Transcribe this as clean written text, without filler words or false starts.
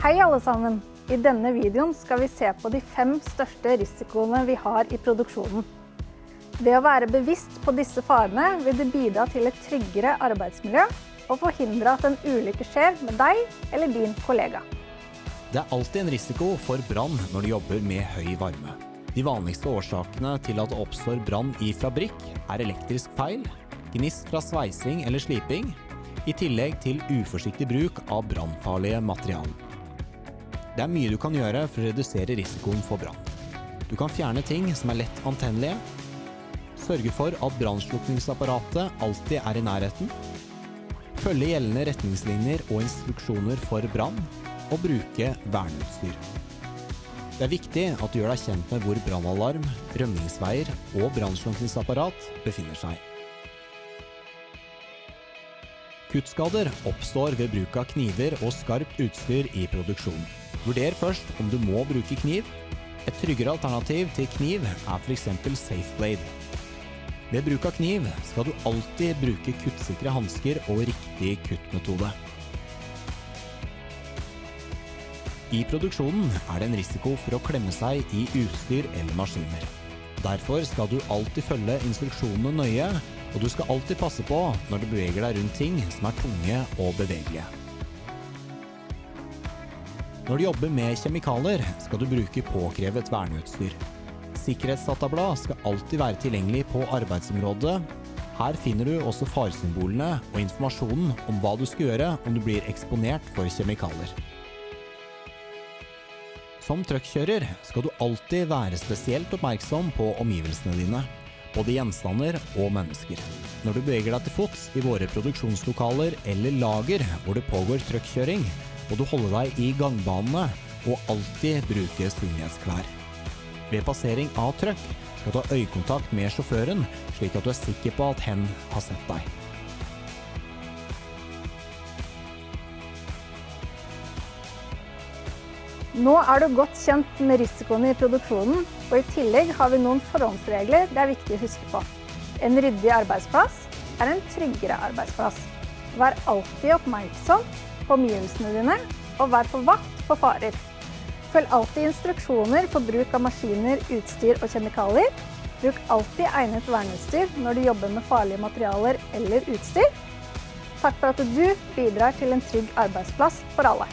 Hei alle sammen! I denne videoen skal vi se på de 5 største risikoene vi har i produksjonen. Ved å være bevisst på disse farene vil du bidra til et tryggere arbeidsmiljø og forhindre at en ulykke skjer med deg eller din kollega. Det er alltid en risiko for brann når du jobber med høy varme. De vanligste årsakene til at det oppstår brann i fabrikk er elektrisk feil, gnist fra sveising eller sliping, i tillegg til uforsiktig bruk av brannfarlige materialer. Det er mye du kan gjøre for å redusere risikoen for brann. Du kan fjerne ting som er lett antennelige, sørge for at brannslukningsapparatet alltid er i nærheten, følge gjeldende retningslinjer og instruksjoner for brann, og bruke verneutstyr. Det er viktig at du gjør deg kjent med hvor brannalarm, rømningsveier og brannslukningsapparat befinner seg. Kuttskader oppstår ved bruk av kniver og skarpt utstyr i produksjonen. Vurder først om du må bruke kniv. Et tryggere alternativ til kniv er for eksempel SafeBlade. Ved bruk av kniv skal du alltid bruke kuttsikre hansker og riktig kuttmetode. I produksjonen er det en risiko for å klemme seg i utstyr eller maskiner. Derfor skal du alltid følge instruksjonene nøye, og du skal alltid passe på når du beveger deg rundt ting som er tunge og bevegelige. Når du jobber med kjemikalier, skal du bruke påkrevet verneutstyr. Sikkerhetsdatablad skal alltid være tilgjengelig på arbeidsområdet. Her finner du også faresymbolene og informasjonen om hva du skal gjøre om du blir eksponert for kjemikalier. Som truckkjører skal du alltid være spesielt oppmerksom på omgivelsene dine, både gjenstander og mennesker. Når du beveger deg til fots i våre produksjonslokaler eller lager hvor det pågår truckkjøring, må du holde deg i gangbanene og alltid bruke synlighetsklær. Ved passering av truck skal du ha øyekontakt med sjåføren, slik at du er sikker på at hen har sett deg. Nå er du godt kjent med risikoene i produksjonen, og i tillegg har vi noen forhåndsregler det er viktig å huske på. En ryddig arbeidsplass er en tryggere arbeidsplass. Vær alltid oppmerksom på omgivelsene dine, og vær på vakt for farer. Følg alltid instruksjoner for bruk av maskiner, utstyr og kjemikalier. Bruk alltid egnet verneutstyr når du jobber med farlige materialer eller utstyr. Takk for at du bidrar til en trygg arbeidsplass for alle.